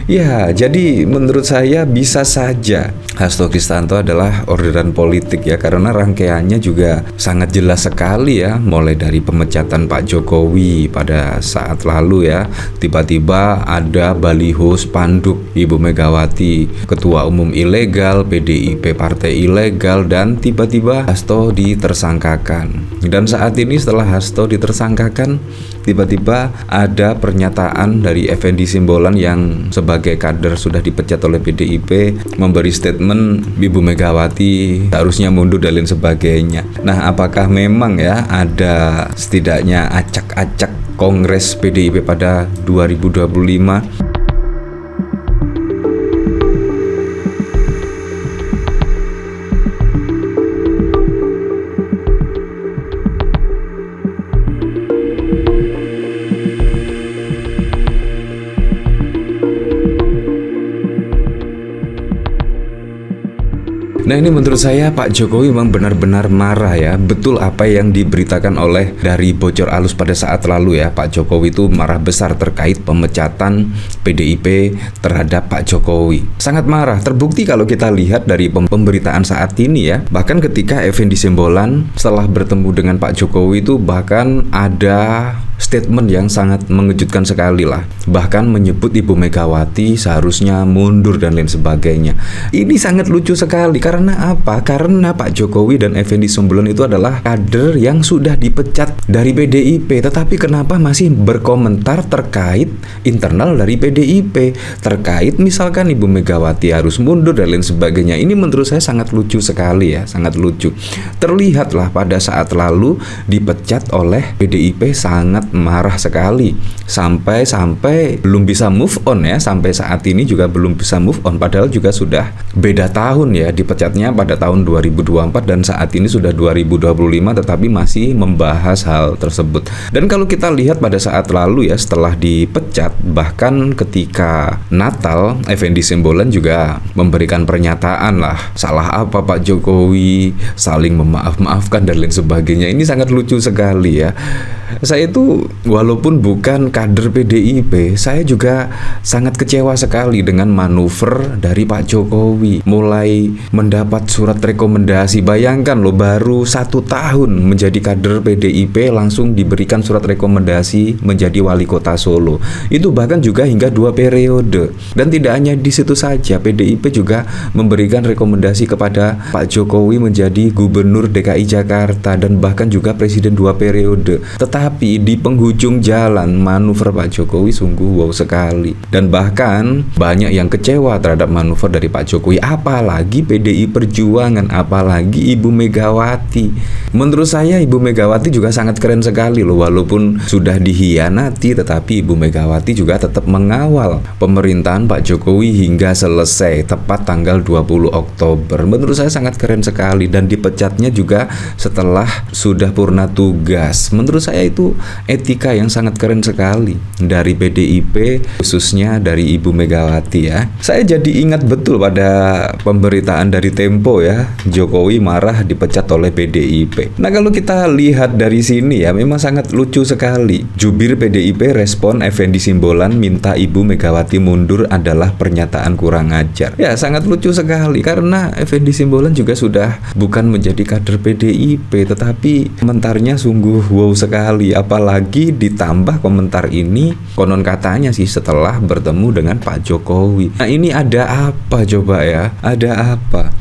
Ya, jadi menurut saya bisa saja Hasto Kristianto adalah orderan politik ya, karena rangkaiannya juga sangat jelas sekali ya, mulai dari pemecatan Pak Jokowi pada saat lalu ya, tiba-tiba ada baliho spanduk Ibu Megawati ketua umum ilegal, PDIP partai ilegal, dan tiba-tiba Hasto ditersangkakan. Dan saat ini setelah Hasto ditersangkakan, tiba-tiba ada pernyataan dari Effendi Simbolon yang sebagai kader sudah dipecat oleh PDIP memberi statement Ibu Megawati harusnya mundur dan lain sebagainya. Nah, apakah memang ya ada setidaknya acak-acak Kongres PDIP pada 2025? Nah, ini menurut saya Pak Jokowi memang benar-benar marah ya. Betul apa yang diberitakan oleh dari bocor alus pada saat lalu ya. Pak Jokowi itu marah besar terkait pemecatan PDIP terhadap Pak Jokowi. Sangat marah. Terbukti kalau kita lihat dari pemberitaan saat ini ya. Bahkan ketika Effendi Simbolon setelah bertemu dengan Pak Jokowi itu bahkan ada statement yang sangat mengejutkan sekali lah. Bahkan menyebut Ibu Megawati seharusnya mundur dan lain sebagainya. Ini sangat lucu sekali. Karena apa? Karena Pak Jokowi dan Effendi Simbolon itu adalah kader yang sudah dipecat dari PDIP. Tetapi kenapa masih berkomentar terkait internal dari PDIP? Terkait misalkan Ibu Megawati harus mundur dan lain sebagainya. Ini menurut saya sangat lucu sekali ya. Sangat lucu. Terlihatlah pada saat lalu dipecat oleh PDIP sangat marah sekali sampai belum bisa move on ya, sampai saat ini juga belum bisa move on, padahal juga sudah beda tahun ya, dipecatnya pada tahun 2024 dan saat ini sudah 2025 tetapi masih membahas hal tersebut. Dan kalau kita lihat pada saat lalu ya, setelah dipecat bahkan ketika Natal Effendi Simbolon juga memberikan pernyataan lah, salah apa Pak Jokowi, saling memaaf-maafkan dan lain sebagainya. Ini sangat lucu sekali ya. Saya itu walaupun bukan kader PDIP, saya juga sangat kecewa sekali dengan manuver dari Pak Jokowi. Mulai mendapat surat rekomendasi, bayangkan loh, baru 1 tahun menjadi kader PDIP langsung diberikan surat rekomendasi menjadi wali kota Solo. Itu bahkan juga hingga 2 periode. Dan tidak hanya di situ saja, PDIP juga memberikan rekomendasi kepada Pak Jokowi menjadi gubernur DKI Jakarta dan bahkan juga presiden 2 periode. Tapi di penghujung jalan manuver Pak Jokowi sungguh wow sekali. Dan bahkan banyak yang kecewa terhadap manuver dari Pak Jokowi, apalagi PDI Perjuangan, apalagi Ibu Megawati. Menurut saya Ibu Megawati juga sangat keren sekali loh. Walaupun sudah dihianati, tetapi Ibu Megawati juga tetap mengawal pemerintahan Pak Jokowi hingga selesai tepat tanggal 20 Oktober. Menurut saya sangat keren sekali. Dan dipecatnya juga setelah sudah purna tugas. Menurut saya itu etika yang sangat keren sekali dari PDIP, khususnya dari Ibu Megawati ya. Saya jadi ingat betul pada pemberitaan dari Tempo ya, Jokowi marah dipecat oleh PDIP. Nah, kalau kita lihat dari sini ya, memang sangat lucu sekali. Jubir PDIP respon Effendi Simbolon minta Ibu Megawati mundur adalah pernyataan kurang ajar. Ya, sangat lucu sekali karena Effendi Simbolon juga sudah bukan menjadi kader PDIP, tetapi komentarnya sungguh wow sekali. Apalagi ditambah komentar ini konon katanya sih setelah bertemu dengan Pak Jokowi. Nah, ini ada apa coba ya? Ada apa?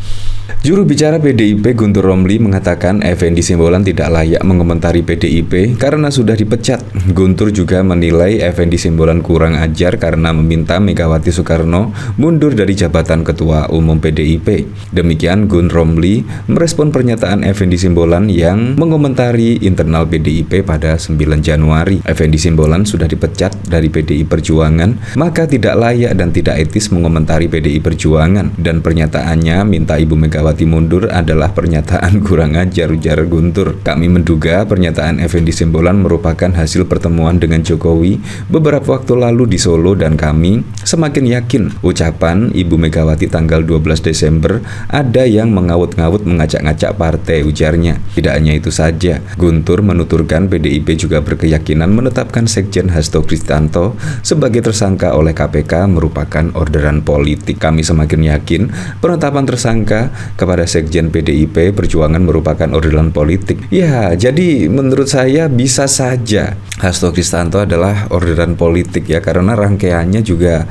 Juru bicara PDIP Guntur Romli mengatakan Effendi Simbolon tidak layak mengomentari PDIP karena sudah dipecat. Guntur juga menilai Effendi Simbolon kurang ajar karena meminta Megawati Soekarno mundur dari jabatan Ketua Umum PDIP. Demikian Gun Romli merespon pernyataan Effendi Simbolon yang mengomentari internal PDIP pada 9 Januari. Effendi Simbolon sudah dipecat dari PDI Perjuangan, maka tidak layak dan tidak etis mengomentari PDI Perjuangan, dan pernyataannya minta Ibu Megawati Megawati mundur adalah pernyataan kurang ajar, ujar Guntur. Kami menduga pernyataan Effendi Simbolon merupakan hasil pertemuan dengan Jokowi beberapa waktu lalu di Solo dan kami semakin yakin ucapan Ibu Megawati tanggal 12 Desember ada yang mengawut-ngawut mengacak-ngacak partai, ujarnya. Tidak hanya itu saja, Guntur menuturkan PDIP juga berkeyakinan menetapkan Sekjen Hasto Kristianto sebagai tersangka oleh KPK merupakan orderan politik. Kami semakin yakin penetapan tersangka kepada Sekjen PDIP Perjuangan merupakan orderan politik. Ya, jadi menurut saya bisa saja Hasto Kristianto adalah orderan politik ya, karena rangkaiannya juga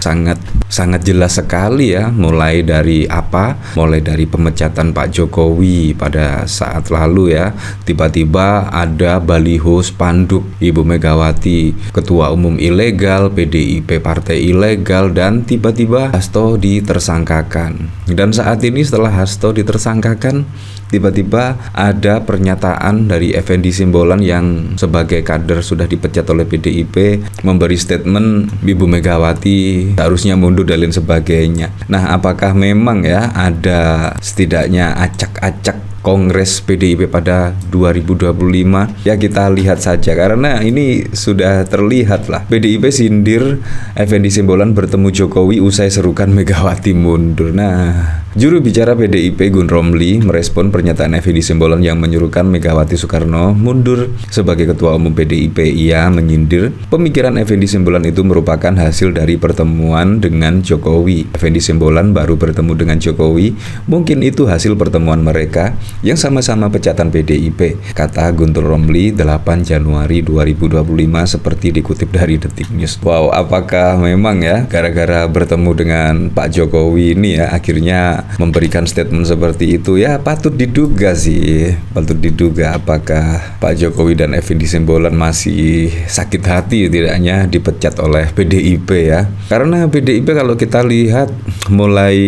sangat jelas sekali ya, mulai dari pemecatan Pak Jokowi pada saat lalu ya, tiba-tiba ada baliho spanduk Ibu Megawati ketua umum ilegal, PDIP partai ilegal, dan tiba-tiba Hasto ditersangkakan. Dan saat ini setelah Hasto ditersangkakan, tiba-tiba ada pernyataan dari Effendi Simbolon yang sebagai kader sudah dipecat oleh PDIP memberi statement Ibu Megawati harusnya mundur dan lain sebagainya. Nah, apakah memang ya ada setidaknya acak-acak Kongres PDIP pada 2025? Ya, kita lihat saja, karena ini sudah terlihat lah. PDIP sindir Effendi Simbolon bertemu Jokowi usai serukan Megawati mundur. Nah, juru bicara PDIP Gun Romli merespon pernyataan Effendi Simbolon yang menyuruhkan Megawati Soekarno mundur sebagai ketua umum PDIP. Ia menyindir pemikiran Effendi Simbolon itu merupakan hasil dari pertemuan dengan Jokowi. Effendi Simbolon baru bertemu dengan Jokowi, mungkin itu hasil pertemuan mereka yang sama-sama pecatan PDIP, kata Guntur Romli 8 Januari 2025 seperti dikutip dari Detik News. Wow, apakah memang ya gara-gara bertemu dengan Pak Jokowi ini ya akhirnya memberikan statement seperti itu? Ya, patut diduga sih, patut diduga apakah Pak Jokowi dan Effendi Simbolon masih sakit hati tidaknya dipecat oleh PDIP ya. Karena PDIP kalau kita lihat mulai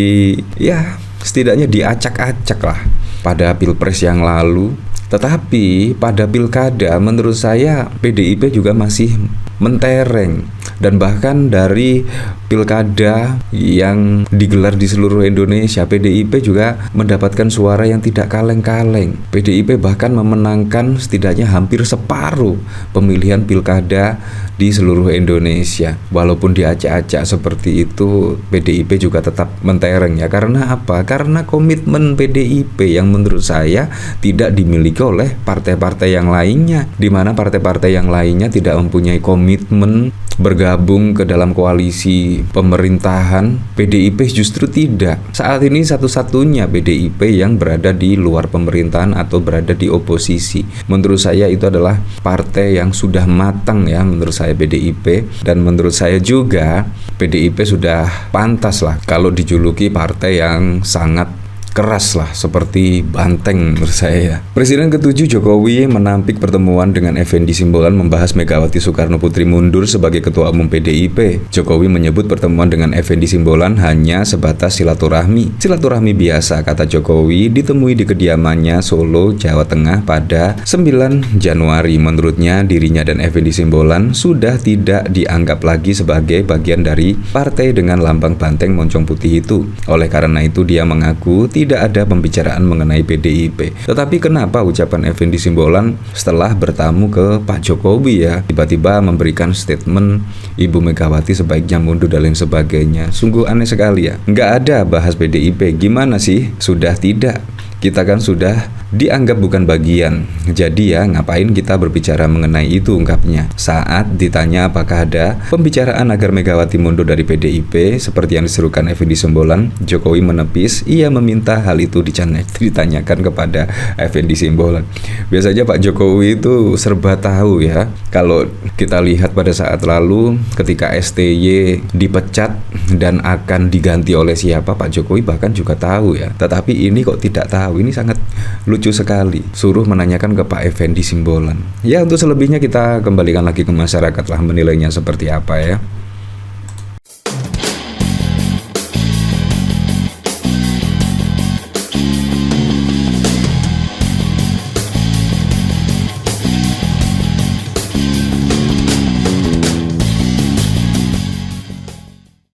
ya setidaknya diacak-acak lah pada Pilpres yang lalu. Tetapi pada pilkada menurut saya PDIP juga masih mentereng. Dan bahkan dari pilkada yang digelar di seluruh Indonesia, PDIP juga mendapatkan suara yang tidak kaleng-kaleng. PDIP bahkan memenangkan setidaknya hampir separuh pemilihan pilkada di seluruh Indonesia. Walaupun diacak-acak seperti itu, PDIP juga tetap mentereng ya. Karena apa? Karena komitmen PDIP yang menurut saya tidak dimiliki oleh partai-partai yang lainnya, di mana partai-partai yang lainnya tidak mempunyai komitmen bergabung ke dalam koalisi pemerintahan. PDIP justru tidak. Saat ini satu-satunya PDIP yang berada di luar pemerintahan atau berada di oposisi. Menurut saya itu adalah partai yang sudah matang ya, menurut saya PDIP. Dan menurut saya juga PDIP sudah pantas lah kalau dijuluki partai yang sangat keras lah, seperti banteng menurut saya. Presiden ke-7 Jokowi menampik pertemuan dengan Effendi Simbolon membahas Megawati Soekarno Putri mundur sebagai ketua umum PDIP. Jokowi menyebut pertemuan dengan Effendi Simbolon hanya sebatas silaturahmi. Silaturahmi biasa, kata Jokowi, ditemui di kediamannya Solo, Jawa Tengah pada 9 Januari. Menurutnya, dirinya dan Effendi Simbolon sudah tidak dianggap lagi sebagai bagian dari partai dengan lambang banteng moncong putih itu. Oleh karena itu, dia mengaku tidak ada pembicaraan mengenai PDIP. Tetapi kenapa ucapan Effendi Simbolon setelah bertamu ke Pak Jokowi ya, tiba-tiba memberikan statement Ibu Megawati sebaiknya mundur dan lain sebagainya? Sungguh aneh sekali ya. Nggak ada bahas PDIP. Gimana sih? Sudah tidak. Kita kan sudah dianggap bukan bagian. Jadi ya ngapain kita berbicara mengenai itu, ungkapnya. Saat ditanya apakah ada pembicaraan agar Megawati mundur dari PDIP seperti yang diserukan Effendi Simbolon, Jokowi menepis, ia meminta hal itu ditanyakan kepada Effendi Simbolon. Biasanya Pak Jokowi itu serba tahu ya. Kalau kita lihat pada saat lalu ketika STY dipecat dan akan diganti oleh siapa, Pak Jokowi bahkan juga tahu ya. Tetapi ini kok tidak tahu. Ini sangat lucu sekali. Suruh menanyakan ke Pak Effendi Simbolon. Ya, untuk selebihnya kita kembalikan lagi ke masyarakat lah menilainya seperti apa ya.